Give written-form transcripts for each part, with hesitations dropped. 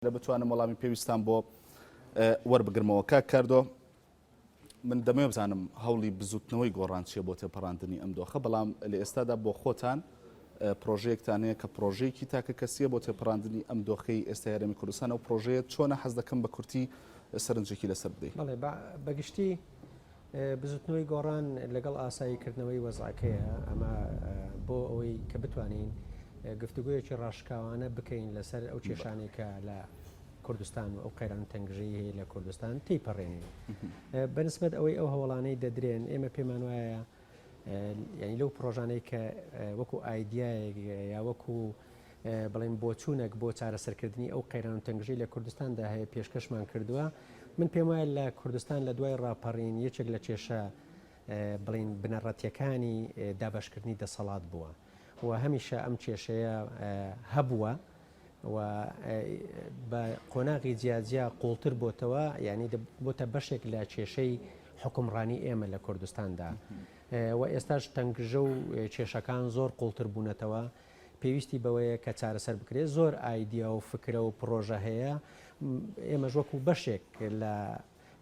بتوانم وەڵامی پێویستان بۆ وەربگرمەوە. کاک کاردۆ، من دەمەوێت بزانم هەوڵی بزوتنەوەی گۆڕان چیە بۆ تێپەڕاندنی ئەم دۆخە، بەڵام لە ئێستادا بۆ خۆتان پرۆژەیەکتان هەیە کە پرۆژەیەکی تاکە کەسیە بۆ تێپەڕاندنی ئەم دۆخەی ئێستا یارێمی کوردستان و پرۆژەیە چۆنە حەز دەکەم بە کورتی سەرنجێکی لەسەر بدەیت؟ بەڵێ بەگشتی بزوتنەوەی گۆڕان لەگەڵ ئاساییکردنەوەی وەزعەکەیە، ئەمە بۆ ئەوەی کە بتوانین گفتوگویەکی ڕاشکاوانە بکەین لەسەر ئەو کێشانێکە لە کوردستان و ئەو قەیران تەنگژەی هەیە لە کوردستان تێیپەڕێنین. بەنسبەت ئەوەی ئەو هەوڵانەی دەدرێن، ئێمە پێمان وایە ینی لەو پرۆژانەی کە وەکو ئایدیایەک یا وەکو بڵێن بۆچوونێک بۆ چارەسەرکردنی ئەو قەیران تەنگژەی لە کوردستاندا هەیە پێشکەشمان کردووە. من پێم وایە لە کوردستان لە دوای ڕاپەڕین یەکێک لە کێشە بڵین بنەڕەتیەکانی دابەشکردنی دەسەڵات بووە و هەمیشە ئەم کێشەیە هەبووە و بە قۆناغی جیاجیا قوڵتر بۆتەوە، یعنی بۆتە بەشێک لە کێشەی حکومڕانی ئێمە لە کوردستاندا و ئێستاش تەنگژە و کێشەکان زۆر قوڵتر بوونەتەوە. پێویستی بەوەیە کە چارەسەر بکرێت. زۆر ئایدیا و فکرە و پرۆژە هەیە. ئێمە وەکو بەشێک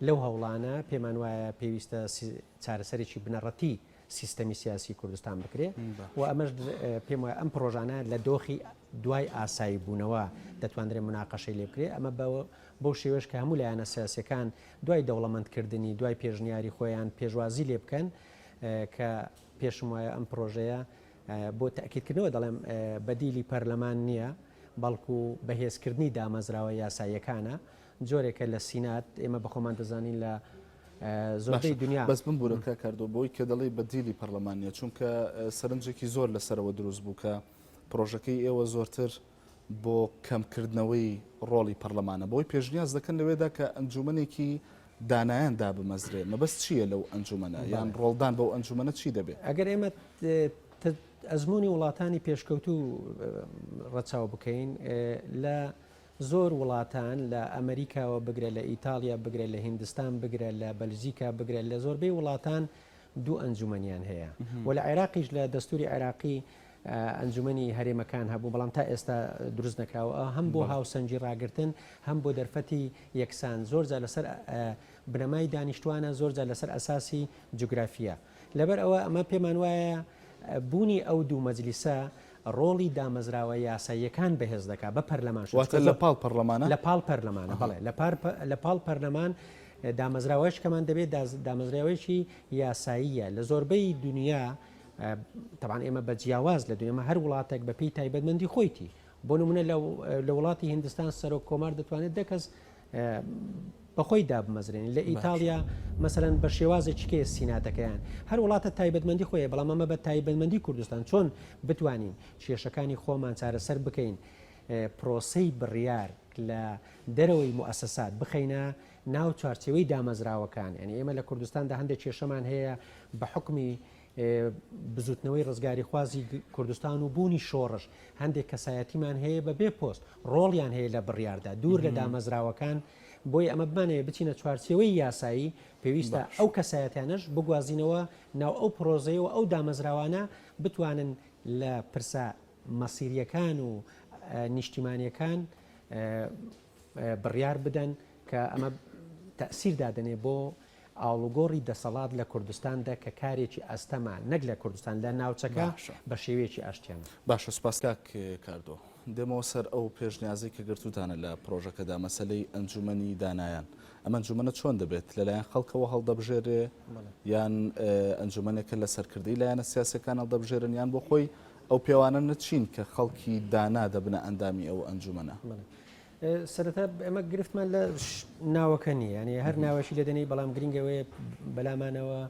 لەو هەوڵانە پێمان وایە پێویستە چارەسەرێکی بنەڕەتی سیستەمی سیاسی کوردستان بکرێت و ئەمەش پێم وایە ئەم پرۆژانە لە دۆخی دوای ئاسایی بوونەوە دەتوانرێت مناقەشەی لێ بکرێت. ئەمە بۆ شێوەش کە هەموو لایەنە سیاسیەکان دوای دەوڵەمەندکردنی دوای پێشنیاری خۆیان پێشوازی لێ بکەن کە پێشم وایە ئەم پرۆژەیە بۆ تاکیدکردنەوە دەڵێم بەدیلی پەرلەمان نییە، بەڵکو بەهێزکردنی دامەزراوە یاساییەکانە جۆرێکە لە سینات ئێمە بەخۆمان دەزانین لە زۆربەی دنیا. بەس بم بوورەکە کاردۆ بۆی کە دەڵی بەدیلی پەرلەمانیە، چونکە سەرنجێکی زۆر لەسەرەوە دروست بوو کە پرۆژەکەی ئێوە زۆرتر بۆ کەمکردنەوەی ڕۆڵی پەرلەمانە، بۆی پێشنیاز دەکەن لەوێدا کە ئەنجومەنێکی دانایان دابمەزرێ. مەبەست چییە لەو ئەنجومەنە یان ڕۆڵدان بەو ئەنجومەنە چی دەبێت؟ ئەگەر ئێمە ئەزمموی وڵاتانی پێشکەوتوو ڕەچاو بکەین، لە زۆر وڵاتان لە ئەمریکاوە بگرە، لە ئیتالیا بگرە، لە هیندستان بگرە، لە بەلژیکا بگرە، لە زۆربەی وڵاتان دوو ئەنجومەنیان هەیە و لە عێراقیش لە دەستوری عێراقی ئەنجومەنی هەرێمەکان هەبوو، بەڵام تا ئێستا دروست نەکراوە، هەم بۆ هاوسەنجی ڕاگرتن هەم بۆ دەرفەتی یەکسان، زۆرجار لەسەر بنەمای دانیشتوانە، زۆرجار لەسەر ئەساسی جوگرافیە. لەبەر ئەوە ئەمە پێمان وایە بوونی ئەو دوو مەجلیسە ڕۆڵی دامەزراوە یاساییەکان بەهێز دەکات بە پەرلەمان لە پاڵ پەرلەمانە لە پاڵ پەرلەمانە بەڵێ لە پاڵ پەرلەمان دامەزراوەش کەمان دەبێت دامەزراوەیەکی یاساییە لە زۆربەی دنیا. طبعاً ئێمە بە جیاواز لە دنیا هەر وڵاتێک بە پێی تایبەتمەندی خۆیتی. بۆ نمونە لە وڵاتی هیندستان سەرۆک کۆمار دەتوانێت دەکەس بەخۆی دابمەزرێن. لە ئیتالیا مەسەرەن بە شێوازێکی کێ سیناتەکەیان هەر وڵاتە تایبەتمەندی خۆیە، بەڵام ئەمە بە تایبەتمەندی کوردستان چۆن بتوانین کێشەکانی خۆمان چارەسەر بکەین، پرۆسەی بڕیار لە دەرەوەی موسسات بخەینە ناو چارچێوەی دامەزراوەکان. یعنی ئێمە لە کوردستاندا هەندێک کێشەمان هەیە بە حکمی بزوتنەوەی ڕزگاری خوازی کوردستان و بوونی شۆڕش، هەندێک کەسایەتیمان هەیە بە بێ پۆست ڕۆڵیان هەیە لە بڕیاردا دوور لە دامەزراوەکان. بۆی ئەمە بمانەیە بچینە چوارچێوەی یاسایی، پێویستە ئەو کەسایەتیانش بگوازینەوە ناو ئەو پرۆزەیەوە ئەو دامەزراوانە بتوانن لە پرسە مەسیریەکان و نیشتیمانیەکان بڕیار بدەن کە ئەمە تەسیر دادنێ بۆ ئاڵوگۆڕی دەسەڵات لە کوردستاندا کە کارێکی ئەستەمان نەک لە کوردستان لە ناوچەکە بە شێوەیەکی ئاشتیان. باشە، سوپاس کاک کاردۆ. دێمەوە سەر ئەو پێشنیازی کە گرتوتانە لە پرۆژەکەدا، مەسەلەی ئەنجومەنی دانایان. ئەمە ئەنجومەنە چۆن دەبێت؟ لەلایەن خەڵکەوە هەڵدەبژێرێ یان ئەنجومەنێکە لە سەرکردی لایەنە سیاسەکان هەڵدەبژێرن یان بۆ خۆی ئەو پێوانە نەچین کە خەڵکی دانا دەبنە ئەندامی ئەو ئەنجومەنە؟ سەرەتا ئەمە گرفتمان لە ناوەکە نیە، ینی هەر ناوەشی لە دەنەی، بەڵام گرنگەوەی بەلامانەوە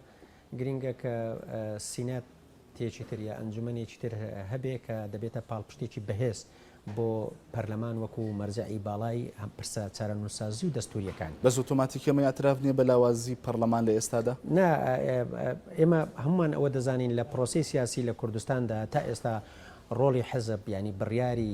گرنگە کە سینات تێکی تر یا ئەنجومەنێکی تر هەبێ کە دەبێتە پاڵپشتێکی بەهێز بۆ پەرلەمان وەکو مەرجعی باڵای هەم پرسە چارەنووسازی و دەستوریەکان. بەس ئۆتۆماتیکە ئەمە ئەتراف نییە بە لاوازی پەرلەمان لە ئێستادا؟ نا، ئێمە هەمومان ئەوە دەزانین لە پرۆسی سیاسی لە کوردستاندا تا ئێستا ڕۆڵی حەزب ینی بڕیاری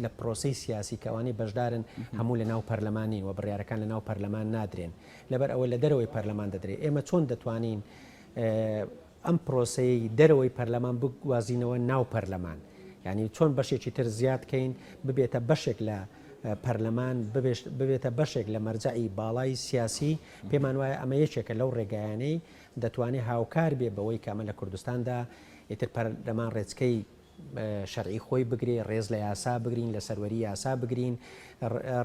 لە پرۆسی سیاسی کەوانی بەشدارن هەموو لە ناو پەرلەمانی و بڕیارەکان لە ناو پەرلەمان نادرێن، لەبەر ئەوە لە دەرەوەی پەرلەمان دەدرێت. ئێمە چۆن دەتوانین ئەم پرۆسەی دەرەوەی پەرلەمان بگوازینەوە ناو پەرلەمان، ینی چۆن بەشێکی تر زیادکەین ببێتە بەشێک لە پەرلەمان ببێتە بەشێک لە مەرجعی باڵای سیاسی پێمان وایە ئەمە یەکێکە لەو ڕێگەیانەی دەتوانێت هاوکار بێ بەوەی کامە لە کوردستاندا ئیتر پەرلەمان ڕێچکەی شەرعی خۆی بگرێ ڕێز لە یاسا بگرین لە سەروەری یاسا بگرین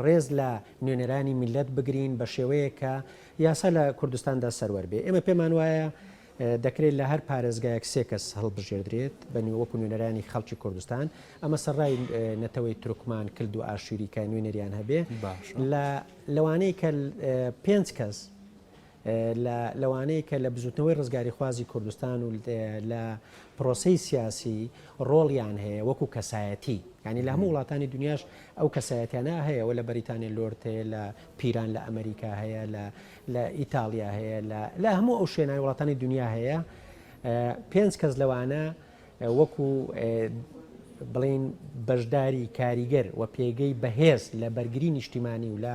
ڕێز لە نوێنەرانی میلەت بگرین بە شێوەیە کە یاسا لە کوردستاندا سەروەر بێ ئێمە پێمان وایە دەکرێت لە هەر پارێزگایەک 3 کەس هەڵبژێردرێت بە وەکو نوێنەرانی خەڵکی کوردستان ئەمە سەرڕای نەتەوەی تورکمان کرد و ئاشووری کە نوێنەریان هەبێ لەوانەیە کە 5 کەس لەوانەیە کە لە بزوتنەوەی ڕزگاری خوازی کوردستان و لە پرۆسی سیاسی ڕۆڵیان هەیە وەکو کەسایەتی ینی لە هەموو وڵاتانی دنیاش ئەو کەسایەتیانە هەیە و لە بەریتانیا لۆرت هەیە لە پیران لە ئەمریکا هەیە لە ئیتالیا هەیە لە هەموو ئەو شوێنانی وڵاتانی دنیا هەیە 5 کەس لەوانە وەکو بڵین بەشداری کاریگەر و پێگەی بەهێز لە بەرگری نیشتیمانی و لە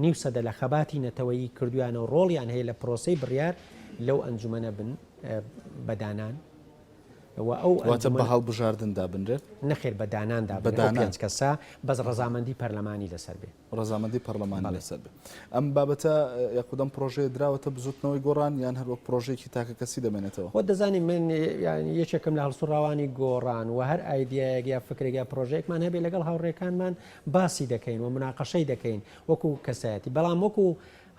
نیو سەدە لە خەباتی نەتەوەیی کردویانە و ڕۆڵیان هەیە لە پرۆسەی بڕیار لەو ئەنجومەنە بن بەدانان واتە بە هەڵبژاردندا بنرێت نەخێر بەداناندا بەدانان کەسا بەس ڕەزامەندی پەرلەمانی لەسەر بێ ڕەزامەندی پەرلەمانی لەسەر بێ ئەم بابەتە یاخودەم پرۆژەیە دراوەتە بزوتنەوەی گۆڕان یان هەروەک پرۆژێکی تاکە کەسی دەمێنێتەوە خۆ دەزانانی من یەکێکم لە هەڵسوڕاوانی گۆڕان و هەر ئایدیایەک یا فکرێک پرۆژەیەکمان هەبێ لەگەڵ هاوڕێکانمان باسی دەکەین و مناقەشەی دەکەین وەکو کەسایەتی بەڵام وەکو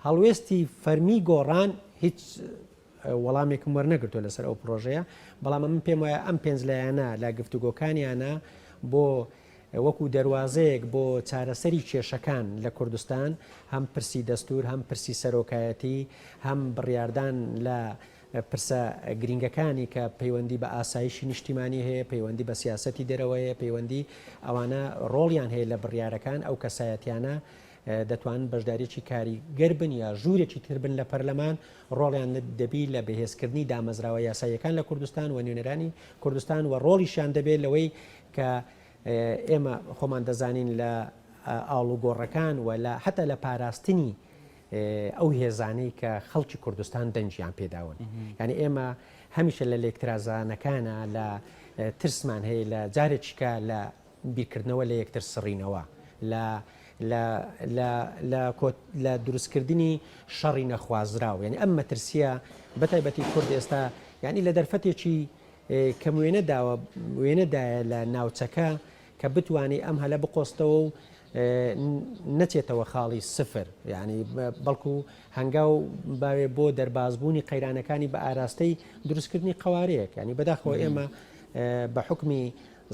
هەڵوێستی فەرمی گۆڕان هیچ وەڵامێکم وەرنەگرتووە لەسەر ئەو پرۆژەیە بەڵام من پێم وایە ئەم 5 لایەنە لە گفتوگۆکانیانە بۆ وەکو دەواازەیەک بۆ چارەسەری کێشەکان لە کوردستان هەم پرسی دەستور هەم پرسی سەرۆکایەتی هەم بڕیاردان لە پرسە گرنگەکانی کە پەیوەندی بە ئاسایشی نیشتیمانی هەیە پەیوەندی بە سیاسەتی دەرەوەیە پەیوەندی ئەوانە ڕۆڵیان هەیە لە بڕیارەکان ئەو کەسایەتیانە دەتوانن بەشداریی کاریگەر بن یا ژوورێکی تر بن لە پەرلەمان ڕۆڵیان دەبی لە بەهێزکردنی دامەزراوە یاساییەکان لە کوردستان و نوێنەرانی کوردستان و ڕۆڵیشان دەبێت لەوەی کە ئێمە خۆمان دەزانین لە ئاڵوگۆڕەکان و حتا لە پاراستنی ئەو هێزانەی کە خەڵکی کوردستان دەنجیان پێداون یعنی ئێمە هەمیشە لە لێکترازانەکانە لە ترسمان هەیە لە جارێکیکە لە بیرکردنەوە لە یەکتر سڕینەوە لە دروستکردنی شەڕی نەخوازراوە یعنی ئەم مەترسیە بەتایبەتی کورد ئێستا یعنی لە دەرفەتێکی کەم وێنەدایە لە ناوچەکە کە بتوانێت ئەم هەلە بقۆستەوە و نەچێتەوە خاڵی سفر یعنی بەڵکو هەنگاو باوێ بۆ دەربازبوونی قەیرانەکانی بە ئاراستەی دروستکردنی قوارەیەک ینی بەداخەوە ئێمە بە حکمی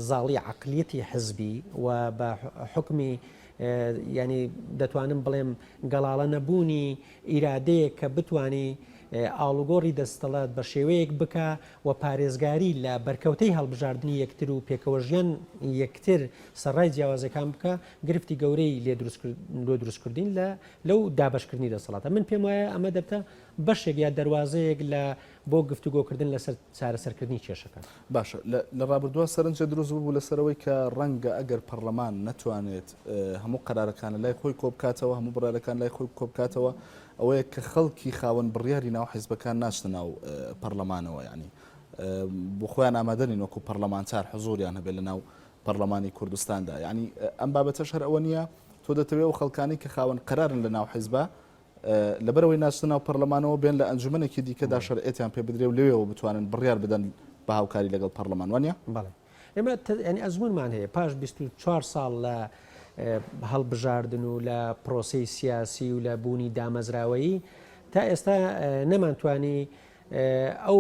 زاڵی عقلیەتی حزبی و بە حکمی ینی دەتوانم بڵێم گەڵاڵە نەبوونی ئیرادەیە کە بتوانی ئاڵوگۆڕی دەستەڵات بە شێوەیەک بکە و پارێزگاری لە بەرکەوتەی هەڵبژاردننی یەکتر و پێکەوەژیان یەکتر سەرڕای جیاوازەکان بکە گرفتی گەورەی لێ دروستکردین لەو دابشکردنی دەسەڵاتە من پێم وایە ئەمە دەبتە بەشێک یا دەواازەیەک بۆ گفتوگۆکردن لەسەر چارەسەرکردنی کێشەکان باشە لە ڕابردووە سەرنجە دروست بوو لەسەرەوەی کە ڕەنگە ئەگەر پەرلەمان نەتوانێت هەموو قەرارەکانە لای خۆی کۆبکاتەوە هەموو بڕارەکان لای خۆی کۆبکاتەوە ئەوەیە کە خەڵکی خاوەن بڕیاری ناو حیزبەکان ناچنە ناو پەرلەمانەوە ینی بۆ خۆیان ئامادەنین وەکو پەرلەمانتار حزوریان هەبێت لە ناو پەرلەمانی کوردستاندا ینی ئەم بابەتەش هەر ئەوە نییە تۆ دەتەوێت و خەڵکانی کە خاوەن قەرارن لە ناو حیزبە لەبەرەوەی ناچنە ناو پەرلەمانەوە بێن لە ئەنجومەنێکی دیکەدا شەرعێتیان پێ بدرێ و لەوێەوە بتوانن بڕیار بدەن بە هاوکاری لەگەڵ پەرلەمان وانە بەڵێ ئێمە ینی ئەزمونمان هەیە پاش 24 ساڵ لە هەڵبژاردن و لە پرۆسی سیاسی و لە بوونی دامەزراوەیی تا ئێستا نەمانتوانی ئەو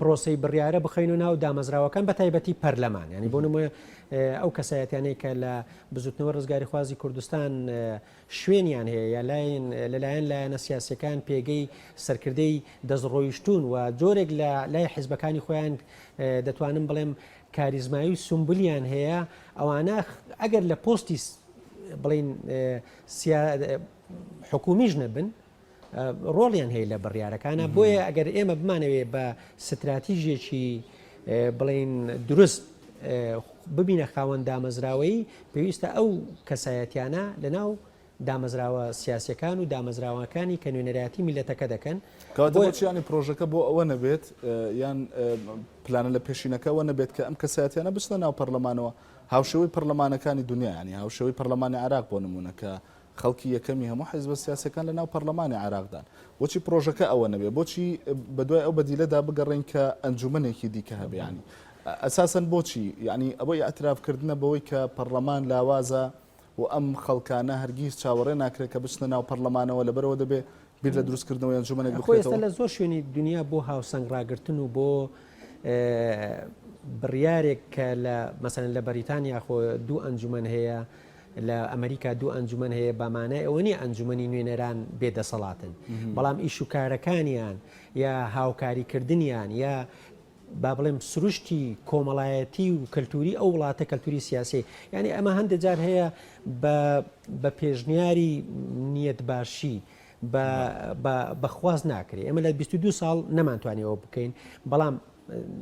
پرۆسی بڕیارە بخەین و ناو دامەزراوەکان بە تایبەتی پەرلەمان ینی بۆ نمونە ئەو کەسایەتیانەی کە لە بزوتنەوە ڕزگاری خوازی کوردستان شوێنیان هەیە یا لەلایەن لایەنە سیاسەکان پێگەی سەرکردەی دەستڕۆیشتون و جۆرێک لە لای حیزبەکانی خۆیان دەتوانم بڵێم کاریزمایی و سمبولیان هەیە ئەوانە ئەگەر لە پۆستی بڵین حکومیش نەبن ڕۆڵیان هەیە لە بڕیارەکانە بۆیە ئەگەر ئێمە بمانەوێ بە ستراتیژێکی بڵین دروست ببینە خاوەن دامەزراوەی پێویستە ئەو کەسایەتیانە لە ناو دامەزراوە سیاسەکان و دامەزراوەکانی کە نوێنەرایەتی میلەتەکە دەکەن کاتەوەچیانی پرۆژەکە بۆ ئەوە نەبێت یان پلانە لە پێشینەکەەوە نەبێت کە ئەم کەسایەتیانە بچنە ناو پەرلەمانەوە هاوشێوەی پەرلەمانەکانی دنیا ینی هاوشێوەی پەرلەمانی عراق بۆ نمونە کە خەڵکی یەکەمی هەموو حیزب سیاسەکان لە ناو پەرلەمانی عراقدان بۆچی پرۆژەکە ئەوە نەبێ بۆچی بەدوای ئەو بەدیلەدا بگەڕین کە ئەنجومەنێکی دیکە هەبیانی ئەساسەن بۆچی یعنی ئەوەی ئەترافکردنە بەوەی کە پەرلەمان لاوازە و ئەم خەڵکانە هەرگیز چاوەڕێ ناکرێت کە بچنە ناو پەرلەمانەوە لەبەرەوە دەبێ بیر لە دروستکردنەوەی ئەنجومەنێک بکرێتەوە لە زۆر شوێنی دنیا بۆ هاوسەنگ ڕاگرتن و بۆ بڕیارێک کە لە مەسەن لە بەریتانیا خۆ دوو ئەنجومەن هەیە لە ئەمریکا دوو ئەنجومەن هەیە بەمانە ئەوە نیە ئەنجومەنی نوێنەران بێدەسەڵاتن بەڵام ئیشوکارەکانیان یا هاوکاریکردنیان یا با بڵێم سروشتی کۆمەڵایەتی و کەلتوری ئەو وڵاتە کەلتوری سیاسی یعنی ئەمە هەندێک جار هەیە بە پێشنیاری نیەت باشی بەخواز ناکرێت ئەمە لە 22 ساڵ نەمانتوانیەوە بکەین بەڵام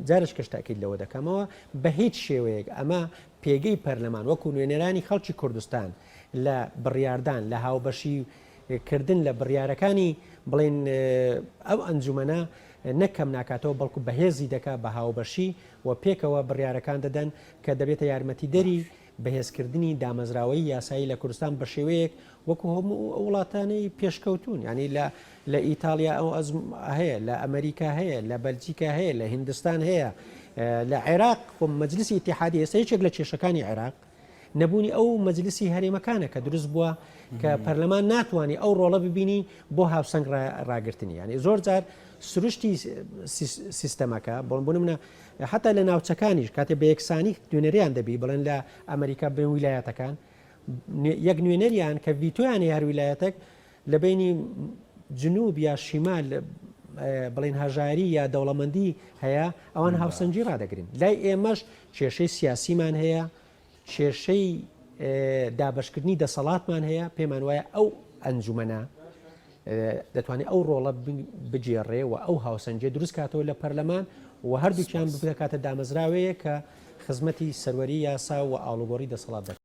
جارش کەشتاکیت لەوە دەکەمەوە بە هیچ شێوەیەک ئەمە پێگەی پەرلەمان وەکو نوێنەرانی خەڵکی کوردستان لە بڕیاردان لە هاوبەشی کردن لە بڕیارەکانی بڵێن ئەو ئەنجومەنە نەکەم ناکاتەوە بەڵکو بەهێزی دەکات بە هاوبەشی و پێکەوە بڕیارەکان دەدەن کە دەبێتە یارمەتی دەری بەهێزکردنی دامەزراوەی یاسایی لە کوردستان بە شێوەیەک وەکو هەموو وڵاتانەی پێشکەوتون ینی لە ئیتالیا ئەو هەیە لە ئەمریکا هەیە لە بەلجیکا هەیە لە هیندستان هەیە لە عێراق مەجلیسی ئیتیحادی ئێستا یەکێک لە کێشەکانی عێراق نەبوونی ئەو مەجلیسی هەرێمەکانە کە دروست بووە کە پەرلەمان ناتوانانی ئەو ڕۆڵە ببینی بۆ هاوسەنگ ڕاگررتنی ینی زۆر جار سروشتی سیستەمەکە بۆ منە حتا لە ناوچەکانیش کاتێ بە یەکسانی دوێنەریان دەبی بڵێن لە ئەمریکا بە ویلایەتەکان یەک نوێنەریان کە ڤیتۆیانی هەر ویلایەتێک لە بینی جنوب یا شیمال بڵێن هەژاری یا دەوڵەمەندی هەیە ئەوان هاوسەنجی ڕدەگرین لای ئێمەش کێشەی سیاسیمان هەیە کێشەی دابشکردنی دەسەڵاتمان هەیە پێمان وایە ئەو ئەنجومەنە دەتوانێت ئەو ڕۆڵە بجێڕێ و ئەو هاوسەنجێ دروست کاتەوە لە پەرلەمان و هەردووکیان بکاتە دامەزراوەیە کە خزمەتی سەروەری یاسا و ئاڵوگۆڕی دەسەڵات دەکات.